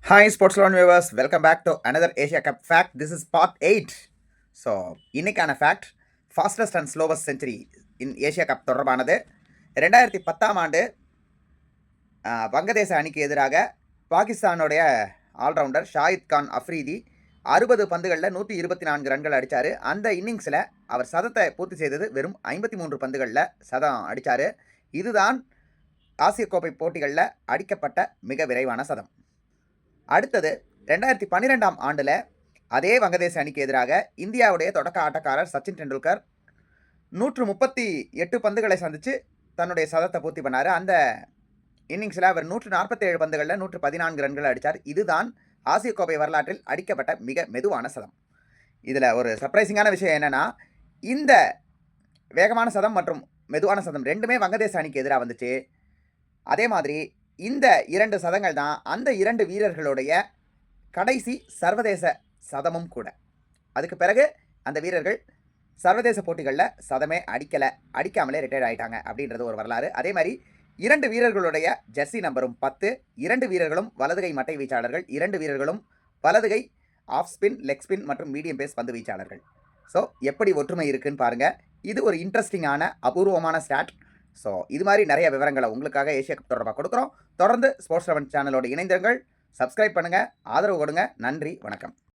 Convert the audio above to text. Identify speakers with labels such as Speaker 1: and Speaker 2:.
Speaker 1: Hi, Sports Lawn viewers. Welcome back to another Asia Cup fact. This is part 8. So இன்னைக்கான fact fastest and slowest century in Asia cup தொடர்பானது. 2010 ஆண்டு வங்கதேச அணிக்கு எதிராக பாகிஸ்தானுடைய allrounder Shahid Khan Afridi 60 பந்துகளில் 124 ரன்கள் அடித்தார். அந்த இன்னிங்ஸில் அவர் சதத்தை பூர்த்தி செய்தது வெறும் 53 பந்துகளில் சதம் அடித்தார். இதுதான் ஆசிய கோப்பை போட்டிகளில் அடிக்கப்பட்ட மிக விரைவான சதம். அடுத்தது 2012ஆம் ஆண்டில் அதே வங்கதேச அணிக்கு எதிராக இந்தியாவுடைய தொடக்க ஆட்டக்காரர் சச்சின் டெண்டுல்கர் 138 பந்துகளை சந்தித்து தன்னுடைய சதத்தை பூர்த்தி பண்ணார். அந்த இன்னிங்ஸில் அவர் 147 பந்துகளில் 114 ரன்கள் அடித்தார். இதுதான் ஆசிய கோப்பை வரலாற்றில் அடிக்கப்பட்ட மிக மெதுவான சதம். இதில் ஒரு சர்ப்ரைசிங்கான விஷயம் என்னென்னா, இந்த வேகமான சதம் மற்றும் மெதுவான சதம் ரெண்டுமே வங்கதேச அணிக்கு எதிராக வந்துச்சு. அதே மாதிரி இந்த 2 சதங்கள் தான் அந்த 2 வீரர்களுடைய கடைசி சர்வதேச சதமும் கூட. அதுக்கு பிறகு அந்த வீரர்கள் சர்வதேச போட்டிகளில் சதமே அடிக்காமலே ரிட்டையர்ட் ஆகிட்டாங்க அப்படின்றது ஒரு வரலாறு. அதே மாதிரி 2 வீரர்களுடைய ஜெர்சி நம்பரும் 10. 2 வீரர்களும் வலதுகை மட்டை வீச்சாளர்கள், 2 வீரர்களும் வலதுகை ஆஃப் ஸ்பின், லெக் ஸ்பின் மற்றும் மீடியம் பேஸ் பந்து வீச்சாளர்கள். ஸோ எப்படி ஒற்றுமை இருக்குன்னு பாருங்கள். இது ஒரு இன்ட்ரெஸ்டிங்கான அபூர்வமான ஸ்டாட். ஸோ இது மாதிரி நிறைய விவரங்களை உங்களுக்காக ஏஷியா கப் தொடர்பாக கொடுக்குறோம். தொடர்ந்து ஸ்போர்ட்ஸ் 7 சேனலோடு இணைந்திருங்கள். சப்ஸ்கிரைப் பண்ணுங்கள், ஆதரவு கொடுங்க. நன்றி, வணக்கம்.